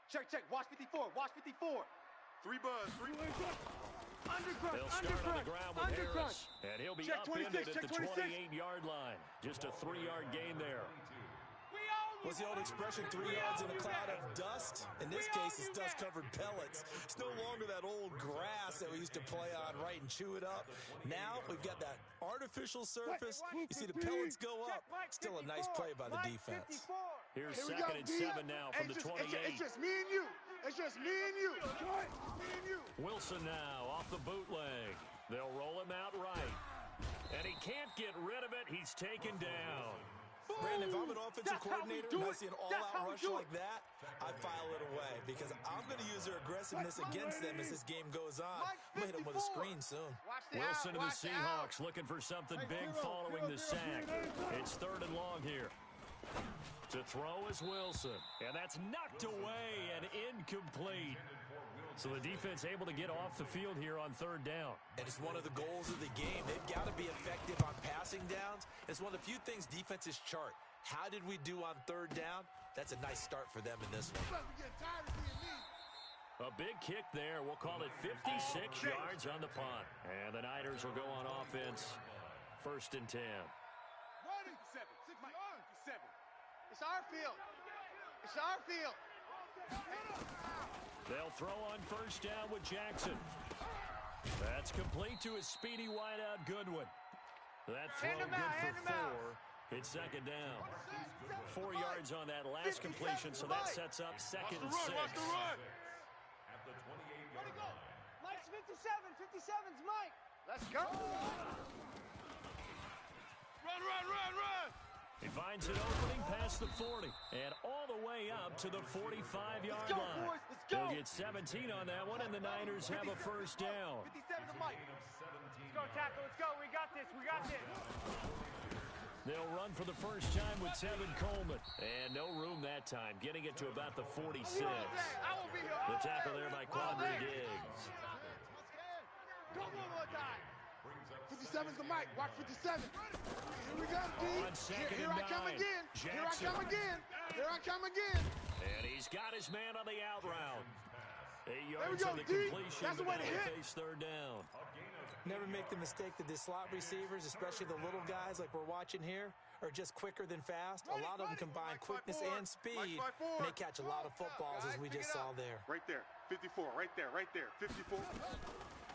Check, check. Watch 54. Watch 54. Three buzz. Undercrunch. They'll start on the ground with Harris, and he'll be Check upended 26, at the check 26. 28-yard line. Just a 3-yard gain there. What's the old expression, 3 yards in a cloud of dust? In this case, it's dust-covered pellets. It's no longer that old grass that we used to play on, right, and chew it up. Now we've got that artificial surface. You see the pellets go up. Still a nice play by the defense. Here's second and 7 now from the 28. It's just me and you. It's just me and you. Me and you. Wilson now off the bootleg. They'll roll him out right. And he can't get rid of it. He's taken down. Brandon, if I'm an offensive coordinator and I see an all-out rush like that, I file it away because I'm going to use their aggressiveness against them as this game goes on. I'm going to hit them with a screen soon. Wilson to the Seahawks looking for something big following the sack. It's 3rd and long here. To throw is Wilson, and that's knocked away and incomplete. So the defense able to get off the field here on 3rd down. And it's one of the goals of the game. They've got to be effective on passing downs. It's one of the few things defenses chart. How did we do on 3rd down? That's a nice start for them in this one. A big kick there. We'll call it 56 yards on the punt. And the Niners will go on offense. 1st and 10. 7. It's our field. It's our field. They'll throw on 1st down with Jackson. That's complete to his speedy wideout Goodwin. That throw good for 4. It's 2nd down. 4 yards on that last completion, so that sets up 2nd and 6. At the 28-yard line. Mike's 57. 57's Mike. Let's go. Run. He finds an opening past the 40 and all the way up to the 45-yard line. Boys. Let's go. They'll get 17 on that one, and the Niners have a 1st down. 57 to Mike. Let's go, tackle. Let's go. We got this. They'll run for the first time with Tevin Coleman. And no room that time, getting it to about the 46. The tackle there by Quandre Diggs. Go one more time. 57's the mic. Watch 57. Here we go, D. On 2nd Here and I come 9. again. Jackson. Here I come again. And he's got his man on the out route. 8 we yards go, on the D. completion, That's the but way now to they hit. face 3rd down. Never make the mistake that the slot receivers, especially the little guys like we're watching here, are just quicker than fast. A lot of them combine quickness and speed, and they catch a lot of footballs, as we just saw there. Right there. 54. Right there. 54.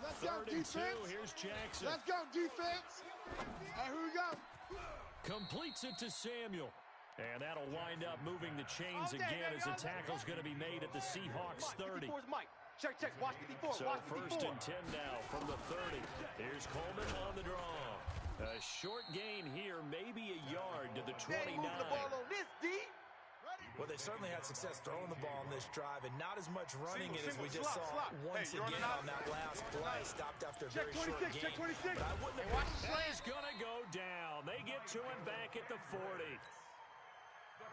Let's go, 3rd and 2. defense. Here's Jackson. Let's go, defense. Here we go. Completes it to Samuel. And that'll wind up moving the chains again as the tackle's going to be made at the Seahawks 30. 54's Mike. Check. Watch 54. So Watch 54. 1st and 10 now from the 30. Here's Coleman on the draw. A short gain here, maybe a yard to the 29. Moving the ball on this, D. Well, they've certainly had success throwing the ball on this drive and not as much running it as we just saw slot. once Hey, again on that last play. Stopped after a very short game. Check 26. But I wouldn't have That is going to go down. They get to him back at the 40.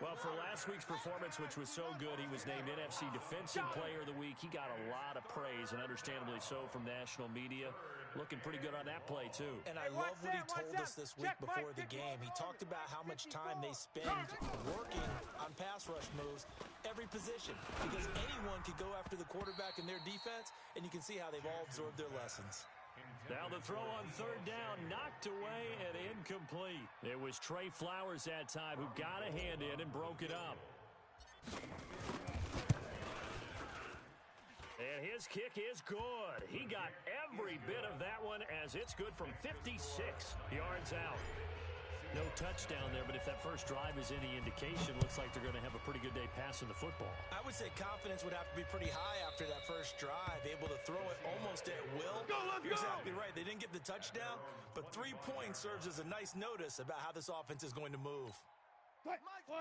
Well, for last week's performance, which was so good, he was named NFC Defensive Player of the Week. He got a lot of praise, and understandably so, from national media. Looking pretty good on that play, too. And I love what he told us this week before the game. He talked about how much time they spend working on pass rush moves, every position, because anyone could go after the quarterback in their defense, and you can see how they've all absorbed their lessons. Now the throw on 3rd down, knocked away and incomplete. It was Trey Flowers that time who got a hand in and broke it up. And his kick is good. He got every bit of that one as it's good from 56 yards out. No touchdown there, but if that first drive is any indication, looks like they're going to have a pretty good day passing the football. I would say confidence would have to be pretty high after that first drive, able to throw it almost at will. You're exactly right. They didn't get the touchdown, but 3 points serves as a nice notice about how this offense is going to move.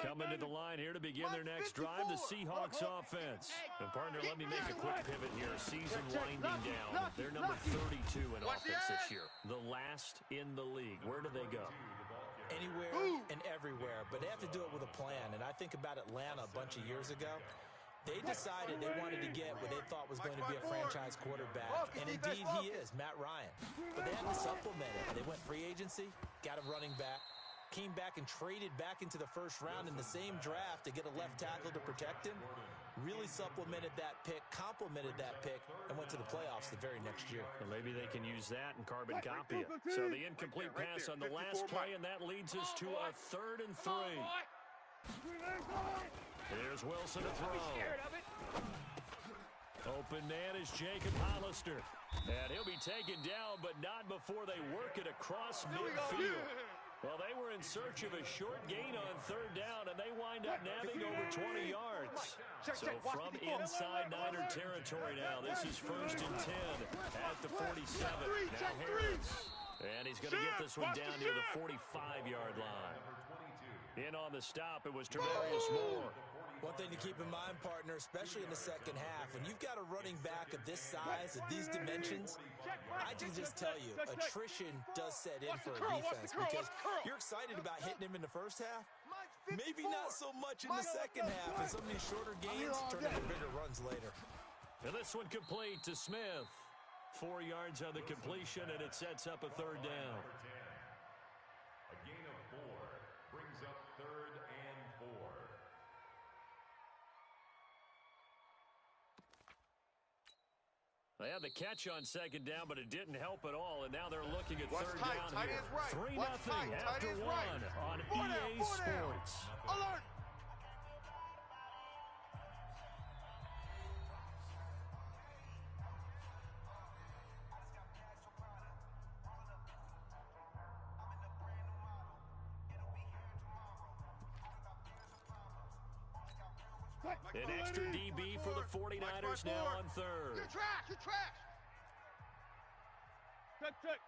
Coming to the line here to begin their next drive, the Seahawks offense. And partner, let me make a quick pivot here. Season winding down. They're number 32 in offense this year. The last in the league. Where do they go? Anywhere and everywhere, but they have to do it with a plan. And I think about Atlanta a bunch of years ago. They decided they wanted to get what they thought was going to be a franchise quarterback. And indeed he is, Matt Ryan. But they had to supplement it. They went free agency, got a running back, came back and traded back into the first round in the same draft to get a left tackle to protect him. really supplemented that pick, complemented that pick, and went to the playoffs the very next year. Well, maybe they can use that and carbon copy it. So the incomplete pass on the last play, and that leads us to a 3rd and 3. Here's Wilson to throw. Open man is Jacob Hollister. And he'll be taken down, but not before they work it across midfield. Well, they were in search of a short gain on 3rd down, and they wind up nabbing over 20 yards. So from inside Niner territory now, this is 1st and 10 at the 47. Now Harris. And he's going to get this one down near the 45-yard line. In on the stop, it was Tremarius Moore. One thing to keep in mind, partner, especially in the second half, when you've got a running back of this size, of these dimensions, I can just tell you, attrition does set in for a defense because you're excited about hitting him in the first half. Maybe not so much in the second half, and some of these shorter gains turn into bigger runs later. And this one complete to Smith. 4 yards on the completion, and it sets up a 3rd down. A gain of 4 brings up 3rd and 4. They had the catch on 2nd down, but it didn't help at all, and now they're looking at Watch 3rd tight, down tight here. ends right. 3-0 Watch tight, tight after ends 1 right. on Four down, EA four down. Sports. Alert! An extra DB for the 49ers now on 3rd. You're trash, you're trash. Check.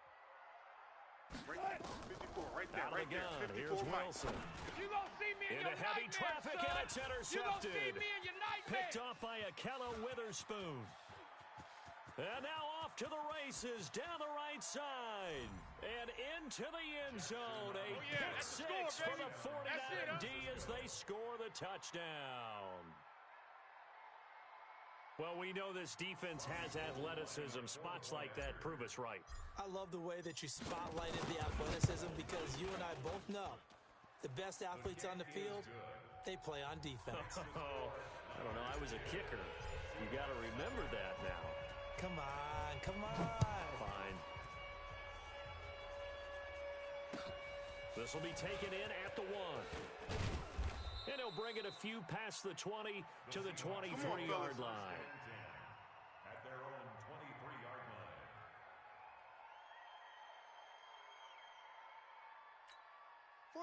Right there, 54, right there, Out of right the gun, there. 54 here's Mike. Wilson. You gonna see me in Into your heavy nightmare, traffic, son. and it's You gonna see intercepted. me in your nightmare. Picked off by Akella Witherspoon. And now off to the races, down the right side. And into the end zone. A pick that's the 6 score, for the baby. 49D as they score the touchdown. Well, we know this defense has athleticism. Spots like that prove us right. I love the way that you spotlighted the athleticism because you and I both know the best athletes on the field, they play on defense. Oh, I don't know. I was a kicker. You got to remember that now. Come on. Fine. This will be taken in at the 1. And he'll bring it a few past the 20 to the 23-yard line. At their own 23-yard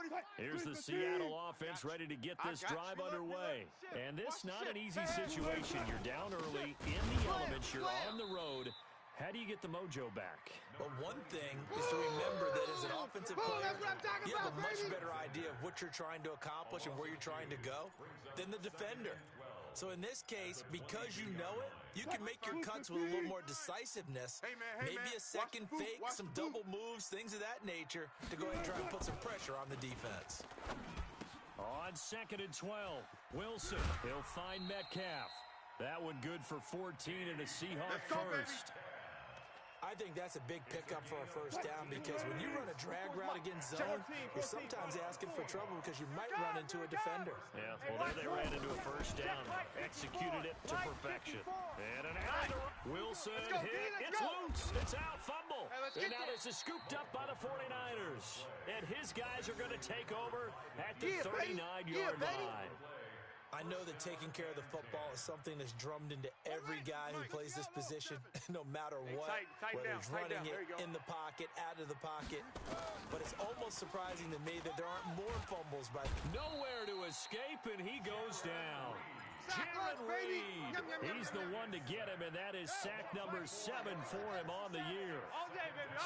line. Here's the Seattle offense ready to get this drive underway. And this not an easy situation. You're down early, in the elements, you're on the road. How do you get the mojo back? But one thing is to remember that as an offensive player, you have a much better idea of what you're trying to accomplish and where you're trying to go than the defender. So in this case, because you know it, you can make your cuts with a little more decisiveness. Maybe a second fake, some double moves, things of that nature to go ahead and try and put some pressure on the defense. On 2nd and 12, Wilson, he'll find Metcalf. That one good for 14 and a Seahawk first. I think that's a big pickup for a first down because when you run a drag route against zone, you're sometimes asking for trouble because you might run into a defender. Yeah, well, there they ran into a first down. Executed it to perfection. And an error. Wilson hit. It's loose. It's out. Fumble. And now this is scooped up by the 49ers. And his guys are going to take over at the 39-yard line. I know that taking care of the football is something that's drummed into every guy who plays this position, no matter what, whether he's running it in the pocket, out of the pocket. But it's almost surprising to me that there aren't more fumbles by nowhere to escape, and he goes down. Jaron Reed, he's the one to get him, and that is sack number 7 for him on the year.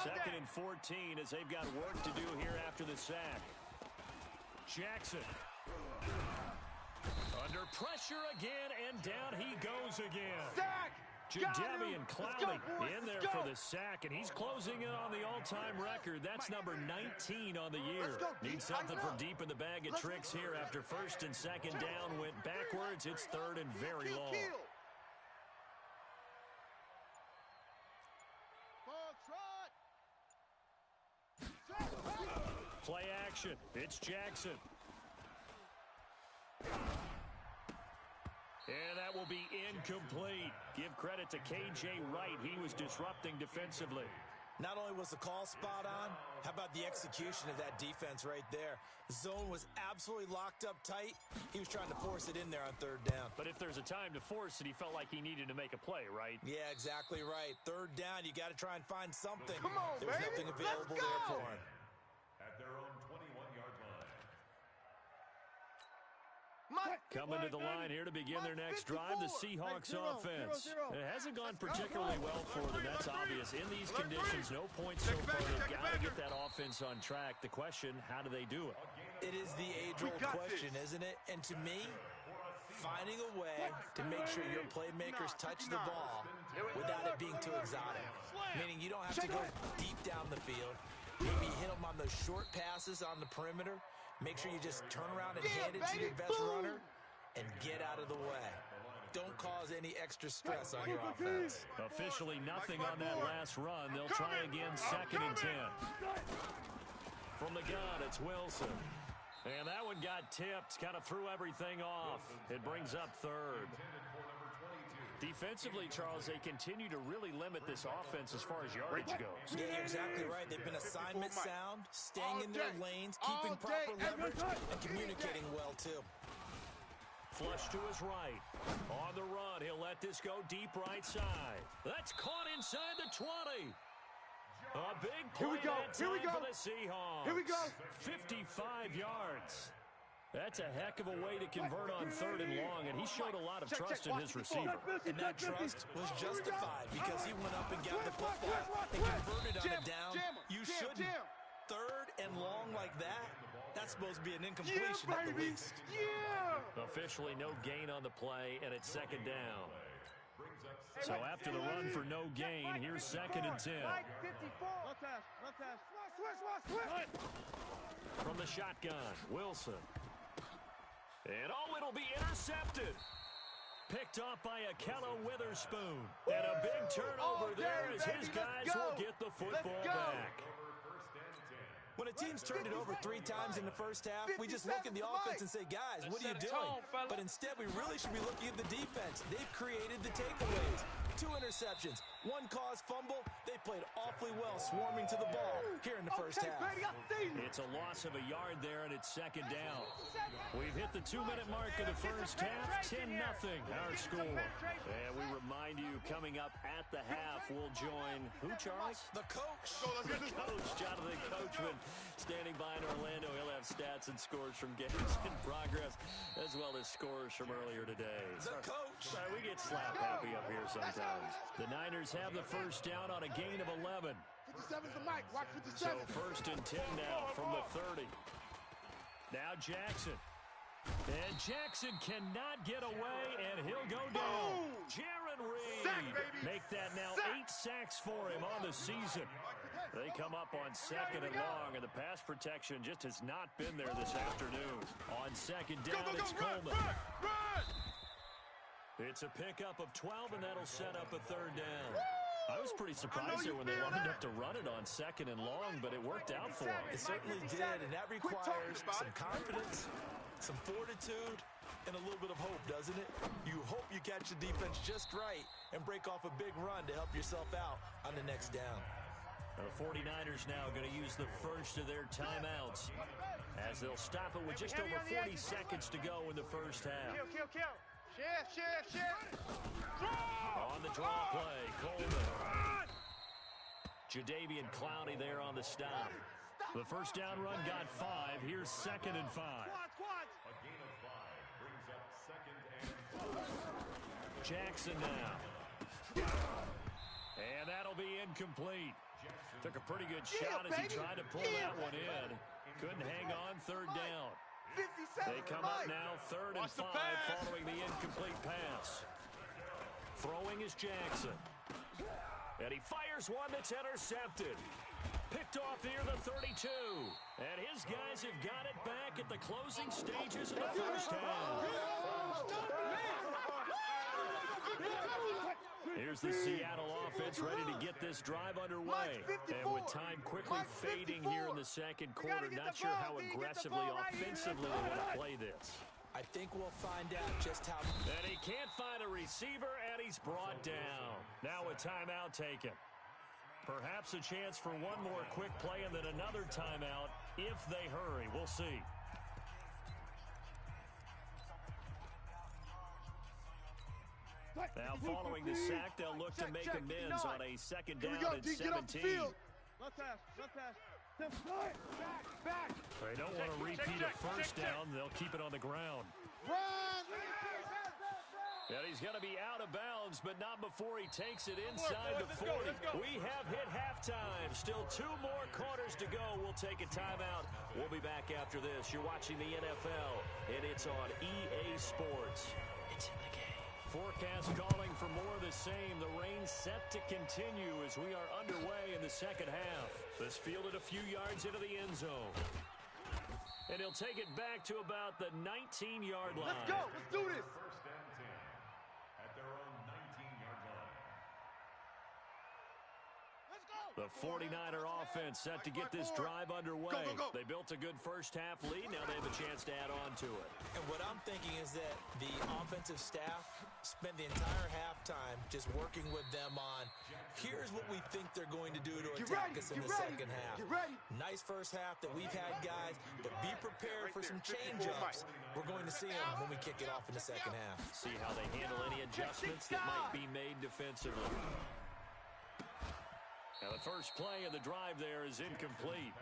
2nd and 14 as they've got work to do here after the sack. Jackson. Under pressure again, and down he goes again. Sack! Jadeveon Clowney in there for the sack, and he's closing in on the all-time record. That's number 19 on the year. Needs something from deep in the bag of tricks here after 1st and 2nd down went backwards. It's 3rd and very long. Play action. It's Jackson. And that will be incomplete. Give credit to K.J. Wright. He was disrupting defensively. Not only was the call spot on, how about the execution of that defense right there? Zone was absolutely locked up tight. He was trying to force it in there on third down. But if there's a time to force it, he felt like he needed to make a play, right? Yeah, exactly right. Third down, you got to try and find something. Come on, There was baby. nothing available Let's go. there for him. At their own 21-yard line. Coming to the line here to begin their next drive, the Seahawks offense. It hasn't gone particularly well for them, that's obvious. In these conditions, no points so far. They've got to get that offense on track. The question, how do they do it? It is the age-old question, isn't it? And to me, finding a way to make sure your playmakers touch the ball without it being too exotic. Meaning you don't have to go deep down the field. Maybe hit them on those short passes on the perimeter. Make sure you just turn around and hand it to your best runner and get out of the way. Don't cause any extra stress on your offense. Officially nothing on that last run. They'll try again, 2nd and 10. From the gun, it's Wilson. And that one got tipped, kind of threw everything off. It brings up 3rd. Defensively, Charles, they continue to really limit this offense as far as yardage goes. Yeah, you're exactly right. They've been assignment sound, staying in their lanes, keeping proper leverage, and communicating well, too. Flush to his right. On the run, he'll let this go deep right side. That's caught inside the 20. A big play that time for the Seahawks. Here we go. 55 yards. That's a heck of a way to convert on 3rd and long, and he showed a lot of trust in his receiver. And that trust was justified because he went up and got the football and converted on a down. You shouldn't. 3rd and long like that, that's supposed to be an incompletion at the least. Officially no gain on the play, and it's 2nd down. So after the run for no gain, here's 2nd and 10. From the shotgun, Wilson. And it'll be intercepted. Picked off by Akello Witherspoon. And a big turnover there as his guys will get the football back. When a team's turned it over 3 times in the first half, we just look at the offense and say, guys, what are you doing? But instead, we really should be looking at the defense. They've created the takeaways. 2 interceptions, 1 caused fumble. They played awfully well, swarming to the ball here in the first half. It's a loss of a yard there, and it's 2nd down. We've hit the 2-minute mark of the first half, 10-0 our score. And we remind you, coming up at the half, we'll join, who, Charles? The coach. The coach, Jonathan Coachman, standing by in Orlando. He'll have stats and scores from games in progress, as well as scores from earlier today. The coach. We get slap happy up here sometimes. The Niners have the first down on a gain of 11. 57's the mic. Watch 57. So 1st and 10 now from the 30. Now Jackson. And Jackson cannot get away, and he'll go down. Jaron Reed. Make that now 8 sacks for him on the season. They come up on 2nd and long, and the pass protection just has not been there this afternoon. On 2nd down, it's Coleman. It's a pickup of 12, and that'll set up a 3rd down. I was pretty surprised there when they lined up to run it on 2nd and long, but it worked out for them. It certainly did, and that requires some confidence, some fortitude, and a little bit of hope, doesn't it? You hope you catch the defense just right and break off a big run to help yourself out on the next down. The 49ers now going to use the first of their timeouts as they'll stop it with just over 40 seconds to go in the first half. Kill. Shift. On the draw play, Coleman. Jadeveon Clowney there on the stop. The first down run got 5. Here's 2nd and 5. A gain of 5 brings up 2nd and 4. Jackson now. And that'll be incomplete. Took a pretty good shot as he tried to pull that one in. Couldn't hang on 3rd down. They come up now 3rd and 5 following the incomplete pass. Throwing is Jackson. And he fires one that's intercepted. Picked off near the 32. And his guys have got it back at the closing stages of the first half. Here's the Seattle offense ready to get this drive underway. And with time quickly fading here in the 2nd quarter, not sure how aggressively, offensively they want to play this. I think we'll find out just how. And he can't find a receiver, and he's brought down. Now a timeout taken. Perhaps a chance for one more quick play and then another timeout if they hurry. We'll see. Now following the sack, they'll look to make amends on a second down at 17. Left pass, left pass. Back. They don't want to repeat a first down. They'll keep it on the ground. Run! And he's going to be out of bounds, but not before he takes it inside the 40. We have hit halftime. Still 2 more quarters to go. We'll take a timeout. We'll be back after this. You're watching the NFL, and it's on EA Sports. It's in the game. Forecast calling for more of the same. The rain set to continue as we are underway in the second half. This fielded a few yards into the end zone. And he'll take it back to about the 19-yard line. Let's go. Let's do this. First and 10 at their own 19-yard line. Let's go. The 49er offense set to get this drive underway. Go. They built a good first-half lead. Now they have a chance to add on to it. And what I'm thinking is that the offensive staff spent the entire halftime just working with them on, here's what we think they're going to do to attack us in the second half. Get ready. Nice first half that we've had, guys, but be prepared for some change-ups. We're going to see them when we kick it off in the second half. See how they handle any adjustments that might be made defensively. Now the first play of the drive there is incomplete.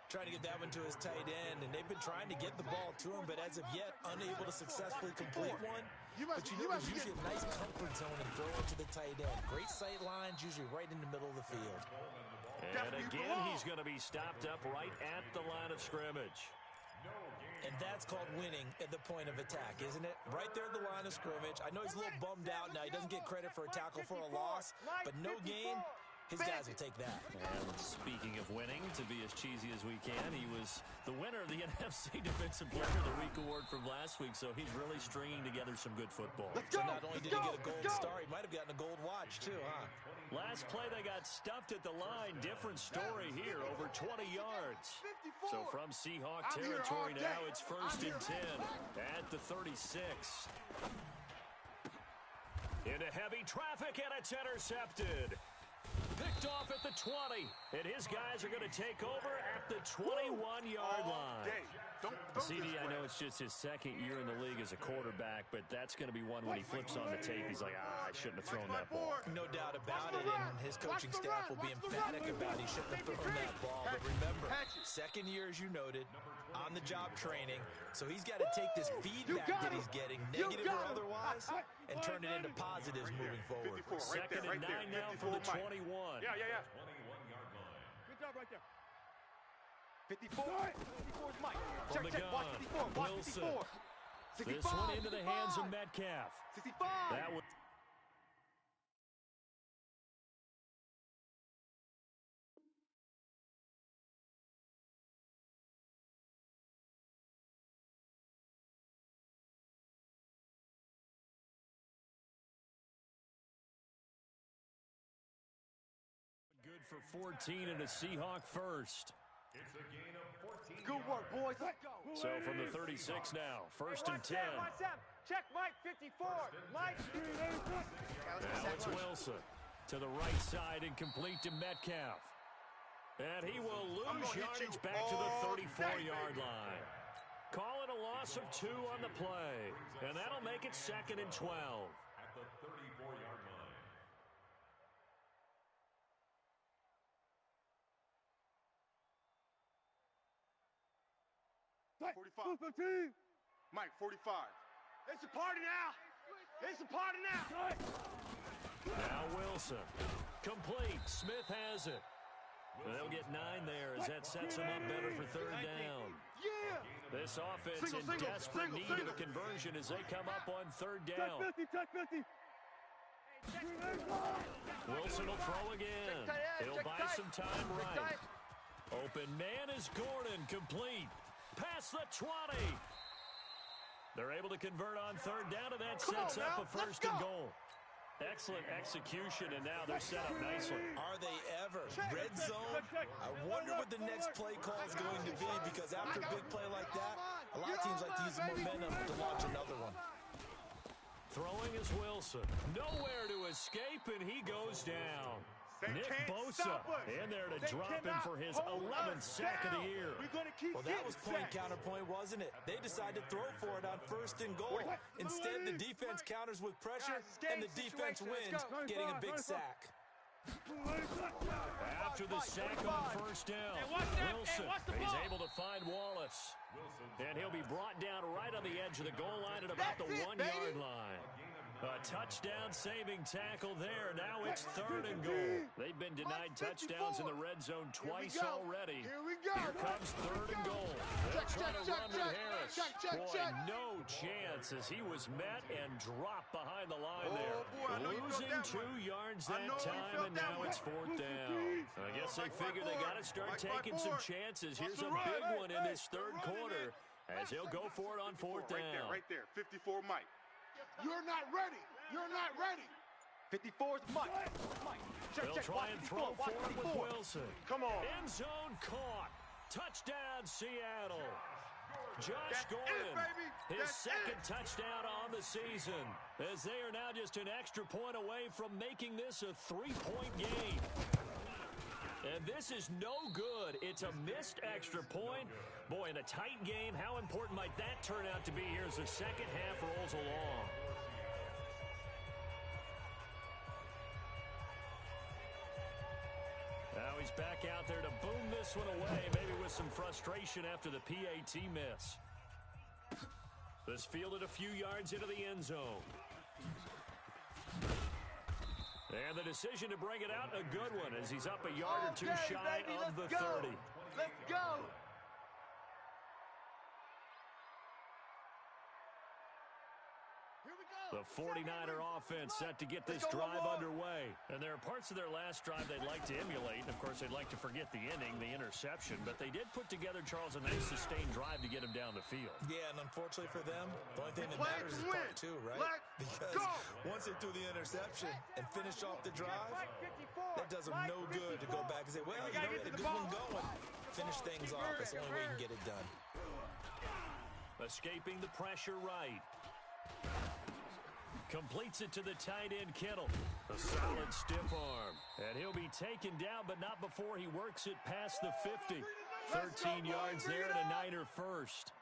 Trying to get that one to his tight end, and they've been trying to get the ball to him, but as of yet, unable to successfully complete one. But you know, there's usually a nice comfort zone and throw it to the tight end. Great sight lines, usually right in the middle of the field. And again, he's going to be stopped up right at the line of scrimmage. And that's called winning at the point of attack, isn't it? Right there at the line of scrimmage. I know he's a little bummed out now. He doesn't get credit for a tackle for a loss, but no gain. His guys will take that. And speaking of winning, to be as cheesy as we can, he was the winner of the NFC Defensive Player of the Week award from last week, so he's really stringing together some good football. So not only did he get a gold star, he might have gotten a gold watch too, huh? Last play, they got stuffed at the line. Different story here, over 20 yards. So from Seahawk territory now, it's first and 10 at the 36. Into heavy traffic, and it's intercepted. Picked off at the 20, and his guys are going to take over at the 21-yard line. CD, I know it's just his second year in the league as a quarterback, but that's going to be one when he flips on the tape. He's like, I shouldn't have thrown that ball. No doubt about it, and his coaching staff will be emphatic about he shouldn't have thrown that ball. But remember, second year, as you noted, on-the-job training, so he's got to take this feedback that he's getting, negative or otherwise, and turn it into positives moving forward. Second and 9 now from the 21. Yeah. 21-yard line. Good job right there. 54. 54 is Mike. From the Check. Watch gun, 54. Watch Wilson. 54. 65. This one into the hands of Metcalf. 65. That was good for 14 and a Seahawk first. It's a gain of 14 Good work, boys. Let's go. So from the 36 now, first and 10. Watch that. Check Mike, 54. Mike. Now it's Wilson to the right side and complete to Metcalf. And he will lose yardage back to the 34-yard line. Call it a loss of 2 on the play. And that'll make it second and 12. at the 34-yard line. 45. Mike, 45. It's a party now. It's a party now. Now Wilson. Complete. Smith has it. They'll get 9 there as that sets them up better for third down. Yeah. This offense in desperate need of a conversion as they come up on third down. Check 50. Wilson will throw again. He'll buy some time right. Open man is Gordon. Complete. Past the 20. They're able to convert on third down, and that sets up a first and goal. Excellent execution, and now they're set up nicely. Are they ever? Red zone? I wonder what the next play call is going to be, because after a big play like that, a lot of teams like to use the momentum to launch another one. Throwing is Wilson. Nowhere to escape, and he goes down. Nick Bosa in there to drop him for his 11th sack of the year. Well, that was point-counterpoint, wasn't it? They decided to throw for it on 1st and goal. Instead, the defense counters with pressure, and the defense wins, getting a big sack. After the sack on 1st down, Wilson, he's able to find Wallace. And he'll be brought down right on the edge of the goal line at about the 1-yard line. A touchdown-saving tackle there. Now it's 3rd and goal. They've been denied touchdowns in the red zone twice already. Here comes 3rd and goal. They'll try to run with Harris. Boy, no chance as he was met and dropped behind the line there. Losing 2 yards that time, and now it's 4th down. I guess they figure they got to start taking some chances. Here's a big one in this 3rd quarter as he'll go for it on 4th down. Right there, 54 Mike. You're not ready. You're not ready. 54's Mike. They'll try and throw for it with Wilson. Come on. End zone caught. Touchdown, Seattle. Josh Gordon, his second touchdown on the season, as they are now just an extra point away from making this a 3-point game. And this is no good. It's a missed extra point. Boy, in a tight game, how important might that turn out to be here as the second half rolls along? Now he's back out there to boom this one away, maybe with some frustration after the PAT miss. This fielded a few yards into the end zone. And the decision to bring it out, a good one, as he's up a yard or two shy of the 30. Let's go. The 49er offense set to get this drive underway. And there are parts of their last drive they'd like to emulate. And, of course, they'd like to forget the inning, the interception. But they did put together, Charles, a nice sustained drive to get him down the field. Yeah, and unfortunately for them, the only thing that matters is part 2, right? Because once they threw the interception and finished off the drive, that does them no good to go back and say, well, you know, we had a good one going. Finish things off. That's the only way you can get it done. Escaping the pressure right. Completes it to the tight end, Kittle. A solid stiff arm. And he'll be taken down, but not before he works it past the 50. 13 yards there and a Niner first.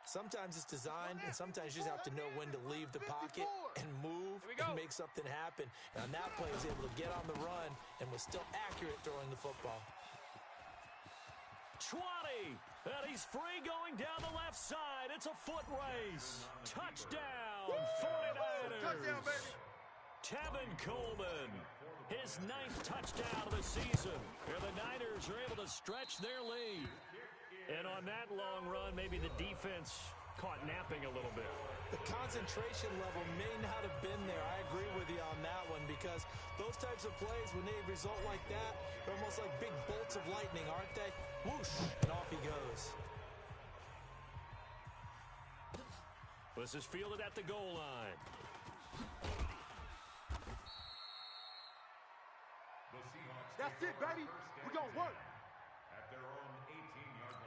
Sometimes it's designed, and sometimes you just have to know when to leave the pocket and move and make something happen. And on that play, he was able to get on the run and was still accurate throwing the football. 20, and he's free going down the left side. It's a foot race. Touchdown, 49ers. Touchdown, baby. Tevin Coleman, his 9th touchdown of the season. And the Niners are able to stretch their lead. And on that long run, maybe the defense caught napping a little bit. The concentration level may not have been there. I agree with you on that one, because those types of plays, when they result like that, they're almost like big bolts of lightning, aren't they? Whoosh, and off he goes. This is fielded at the goal line. That's it, baby. We're going to work. At their own 18-yard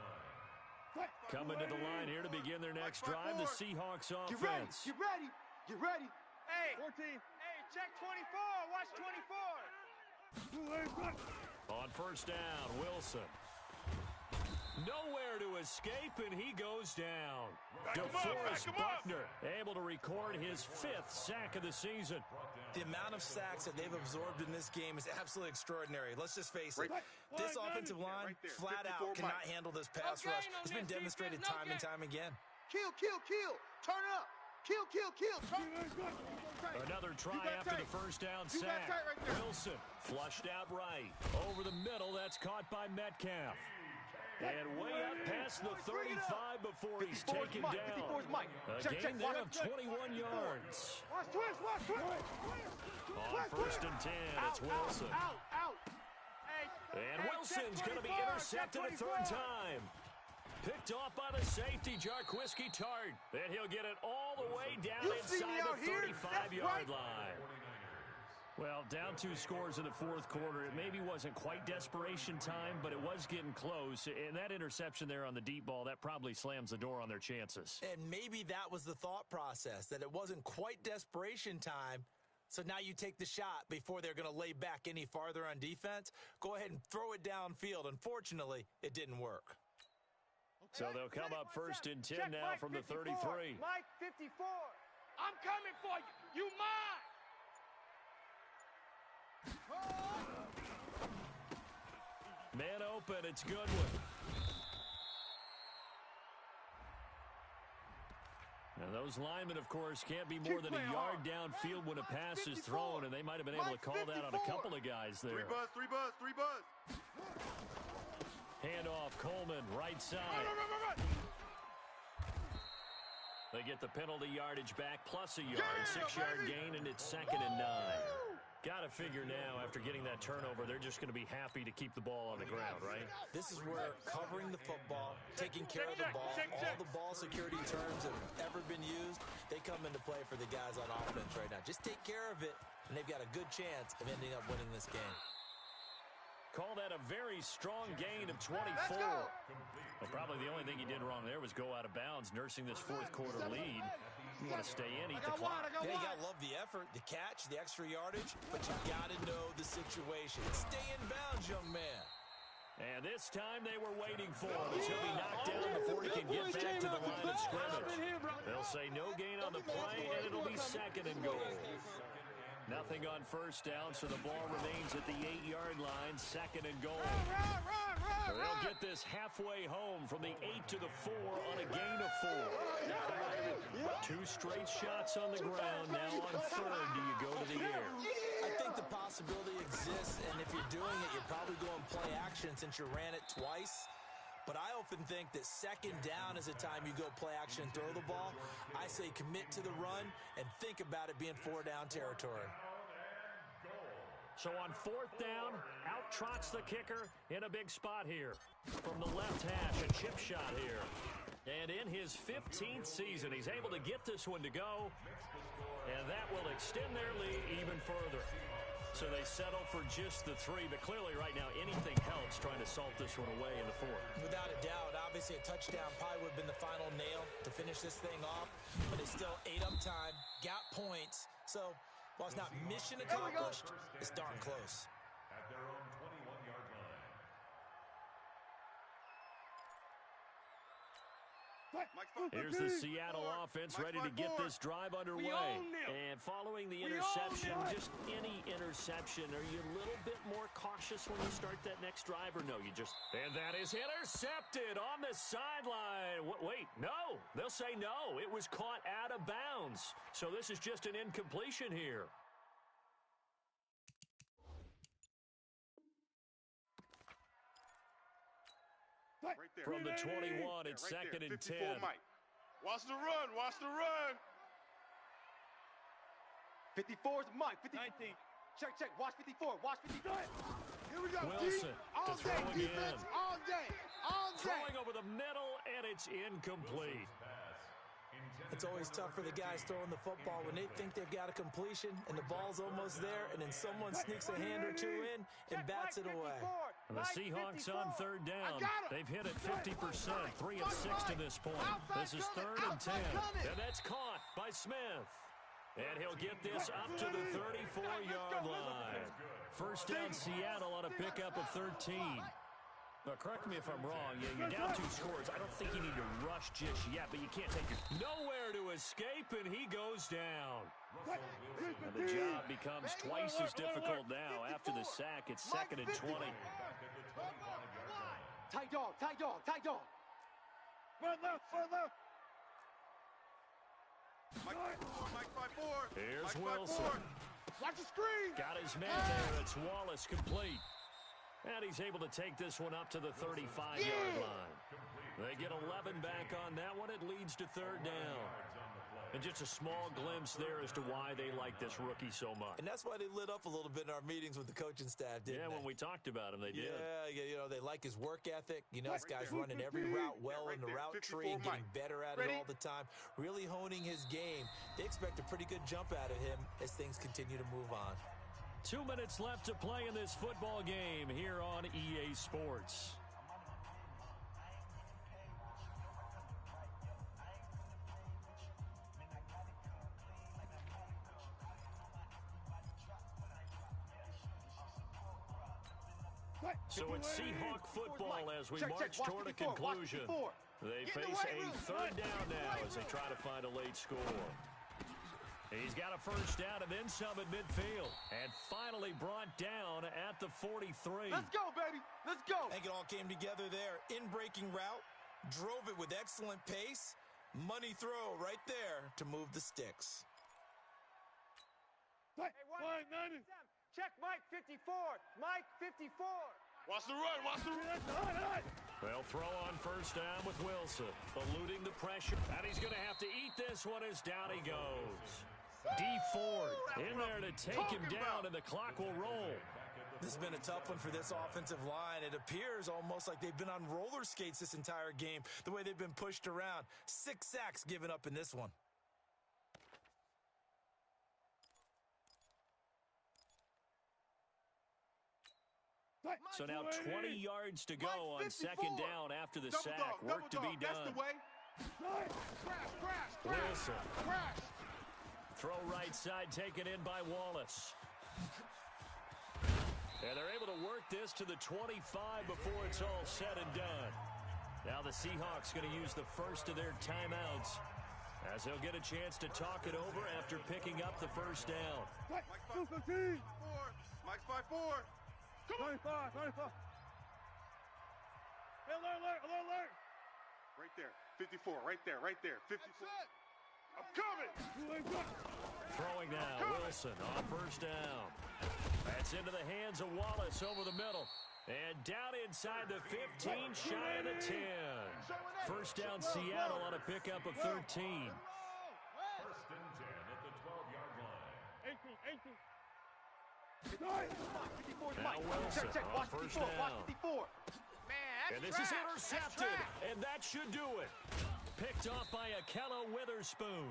line. Coming to the line here to begin their next drive, the Seahawks offense. Get ready. Get ready. Hey, 14. Hey, check 24. Watch 24. On 1st down, Wilson. Nowhere to escape, and he goes down. DeForest Buckner able to record his 5th sack of the season. The amount of sacks that they've absorbed in this game is absolutely extraordinary. Let's just face it. This offensive line, flat out, cannot handle this pass rush. It's been demonstrated time and time again. Kill. Turn up. Kill. Turn. Another try after the 1st down sack. Wilson flushed out right. Over the middle, that's caught by Metcalf. And way up past the 35 before he's taken down. A gain there of 21 yards. Watch twist. On 1st and 10, it's Wilson. Out. And Wilson's going to be intercepted a 3rd time. Picked off by the safety, Jarquiski Tart. And he'll get it all the way down inside the 35-yard line. Well, down 2 scores in the fourth quarter. It maybe wasn't quite desperation time, but it was getting close. And that interception there on the deep ball, that probably slams the door on their chances. And maybe that was the thought process, that it wasn't quite desperation time. So now you take the shot before they're going to lay back any farther on defense. Go ahead and throw it downfield. Unfortunately, it didn't work. So they'll come up first and 10 now from the 33. Mike 54. I'm coming for you. You mine. Man open, it's Goodwin. And those linemen, of course, can't be more than a yard downfield when a pass is thrown, and they might have been able to call that on a couple of guys there. Three buzz. Handoff, Coleman, right side. They get the penalty yardage back plus a yard, 6-yard gain, and it's 2nd and 9. Got to figure now, after getting that turnover, they're just going to be happy to keep the ball on the ground, right? This is where covering the football, taking care of the ball, all the ball security terms that have ever been used, they come into play for the guys on offense right now. Just take care of it, and they've got a good chance of ending up winning this game. Call that a very strong gain of 24. Well, probably the only thing he did wrong there was go out of bounds, nursing this fourth quarter lead. You want to stay in, eat the clock. Yeah, you got to love the effort, the catch, the extra yardage, but you got to know the situation. Stay in bounds, young man. And this time they were waiting for him. He's going to be knocked down before he can get back to the line of scrimmage. They'll say no gain on the play, and it'll be 2nd and goal. Nothing on first down, so the ball remains at the 8-yard line, 2nd and goal. They'll get this halfway home from the 8 to the 4 on a gain of 4. 2 straight shots on the ground. Now on 3rd, do you go to the air? I think the possibility exists, and if you're doing it, you're probably going play action since you ran it twice. But I often think that 2nd down is the time you go play action and throw the ball. I say commit to the run and think about it being 4-down territory. So on 4th down, out trots the kicker in a big spot here. From the left hash, a chip shot here. And in his 15th season, he's able to get this one to go. And that will extend their lead even further. So they settle for just the 3, but clearly right now anything helps trying to salt this one away in the 4th. Without a doubt, obviously a touchdown probably would have been the final nail to finish this thing off, but they still ate up time, got points. So while it's not mission accomplished, it's darn close. At their own 21-yard line. Here's the Seattle offense ready to get this drive underway. And following the interception, just any interception, are you a little bit more cautious when you start that next drive or no? You just... And that is intercepted on the sideline. Wait, no. They'll say no. It was caught out of bounds. So this is just an incompletion here. From the 21, it's 2nd and 10. Watch the run. 54 is Mike. 19. Check. Watch 54. Watch 54. Here we go. Wilson to throw again. All day. Throwing over the middle, and it's incomplete. It's always tough for the guys throwing the football when they think they've got a completion and the ball's almost there, and then someone sneaks a hand or 2 in and bats it away. And the Seahawks on 3rd down. They've hit it 50%, 3 of 6 to this point. This is 3rd and 10, and that's caught by Smith. And he'll get this up to the 34-yard line. First down, Seattle on a pickup of 13. Now, correct me if I'm wrong. You're down 2 scores. I don't think you need to rush just yet, but you can't take it. Nowhere to escape, and he goes down. And the job becomes twice as difficult now. After the sack, it's 2nd and 20. Tight dog. Front left. Mike 5-4. Here's Mike Wilson. 5-4. Watch the screen. Got his man there. It's Wallace complete. And he's able to take this one up to the 35-yard line. They get 11 back on that one. It leads to 3rd down. And just a small glimpse there as to why they like this rookie so much. And that's why they lit up a little bit in our meetings with the coaching staff, didn't they? Yeah, when we talked about him, they did. Yeah, they like his work ethic. You know, this guy's running every route well in the route tree and getting better at it all the time, really honing his game. They expect a pretty good jump out of him as things continue to move on. 2 minutes left to play in this football game here on EA Sports. So it's Seahawk football as we march toward a conclusion. They face a third down now as they try to find a late score. He's got a first down and then some at midfield. And finally brought down at the 43. Let's go, baby. Let's go. I think it all came together there. In-breaking route. Drove it with excellent pace. Money throw right there to move the sticks. Hey, check Mike 54. Mike 54. Watch the run. Watch the run. They'll throw on first down with Wilson, eluding the pressure. And he's going to have to eat this one as down he goes. D. Ford in there to take him down, and the clock will roll. This has been a tough one for this offensive line. It appears almost like they've been on roller skates this entire game, the way they've been pushed around. 6 sacks given up in this one. So now 20 yards to go on second down after the sack. Work to be done. That's the way. Crash. Wilson. Throw right side taken in by Wallace. And they're able to work this to the 25 before it's all said and done. Now the Seahawks going to use the first of their timeouts as they'll get a chance to talk it over after picking up the first down. Mike's 5-4. Come on. 25. Alert. Right there. 54. Right there. 54. I'm coming. Throwing now. Wilson on first down. That's into the hands of Wallace over the middle. And down inside the 15, shy of the 10. First down Seattle on a pickup of 13. First and 10 at the 12-yard line. 18. Now Wilson on first down. Man, And this is intercepted, and that should do it. Picked off by Akello Witherspoon.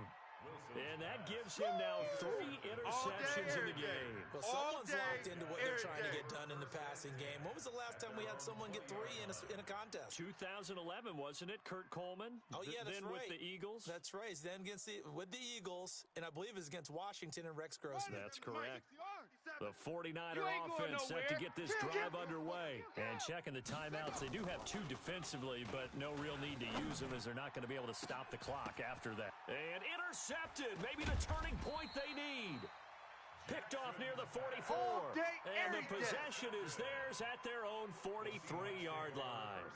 And that gives him now 3 interceptions in the game. Well, someone's locked into what they're trying to get done in the passing game. When was the last time we had someone get 3 in a contest? 2011, wasn't it? Kurt Coleman? Oh, yeah, that's then right. with the Eagles? That's right. Then with the Eagles, and I believe it's against Washington and Rex Grossman. That's correct. The 49er offense set to get this drive underway. And checking the timeouts, they do have 2 defensively, but no real need to use them as they're not going to be able to stop the clock after that. And intercepted, maybe the turning point they need. Picked off near the 44. And the possession is theirs at their own 43-yard line.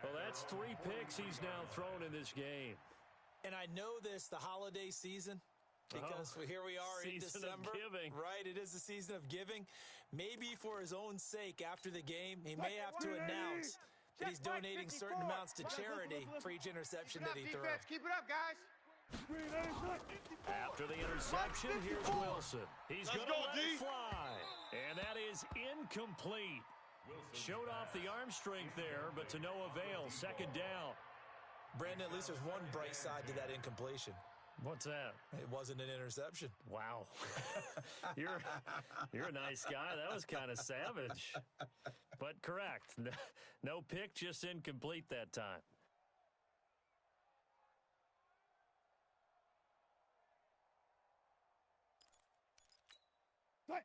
Well, that's 3 picks he's now thrown in this game. And I know this, the holiday season, because here we are in December. Right, it is the season of giving. Maybe for his own sake after the game, he may have to announce that he's donating certain amounts to charity for each interception that he throws. Keep it up, guys. After the interception, here's Wilson. He's going to let it fly. And that is incomplete. Showed off the arm strength there, but to no avail. Second down. Brandon, at least there's one bright side to that incompletion. What's that? It wasn't an interception. Wow. You're a nice guy. That was kind of savage. But correct. No pick, just incomplete that time.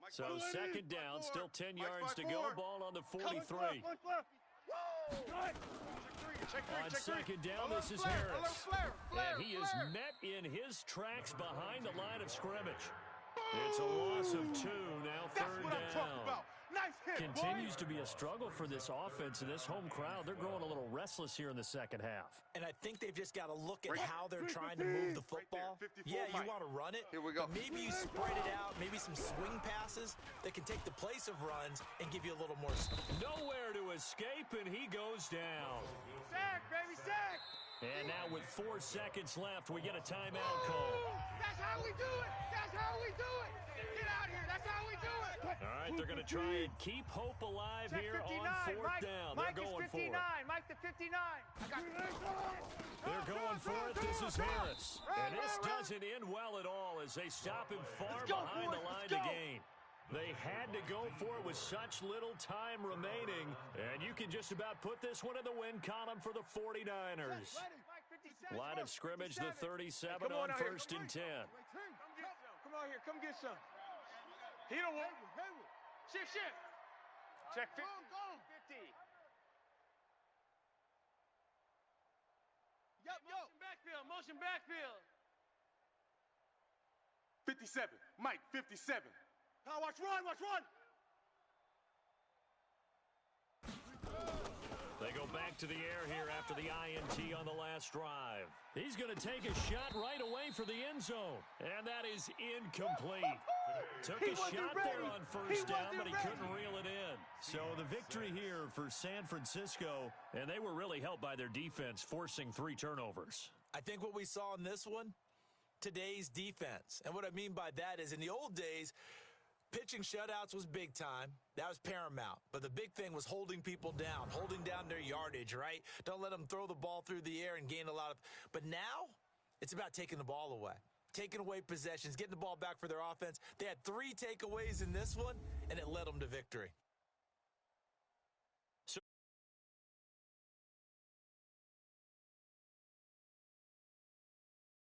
So second down, still 10 yards to go. Ball on the 43. On second down, this is Harris. And he is met in his tracks behind the line of scrimmage. It's a loss of 2, now third down. Continues to be a struggle for this offense and this home crowd. They're growing a little restless here in the second half. And I think they've just got to look at how they're trying to move the football. Yeah, you want to run it. Here we go. But maybe you spread it out, maybe some swing passes that can take the place of runs and give you a little more speed. Nowhere to escape, and he goes down. Sack, baby, sack. And now with 4 seconds left, we get a timeout call. That's how we do it. That's how we do it. Get out here. That's how we do it. All right, they're going to try and keep hope alive here on 4th down. They're going for it. Mike the 59. They're going for it. This is Harris. And this doesn't end well at all as they stop him far behind the line to gain. They had to go for it with such little time remaining, and you can just about put this one in the win column for the 49ers. Line of scrimmage, the 37 on 1st and 10. Come on here, come get some. He don't want. Shift. Check 50. 50. Motion backfield. 57. Mike, 57. Now watch run. They go back to the air here after the INT on the last drive. He's going to take a shot right away for the end zone, and that is incomplete. Took a shot there on first down, but he couldn't reel it in. So the victory here for San Francisco, and they were really helped by their defense, forcing 3 turnovers. I think what we saw in this one, today's defense. And what I mean by that is in the old days, pitching shutouts was big time. That was paramount. But the big thing was holding people down, holding down their yardage, right? Don't let them throw the ball through the air and gain a lot of. But now it's about taking the ball away, taking away possessions, getting the ball back for their offense. They had 3 takeaways in this one, and it led them to victory.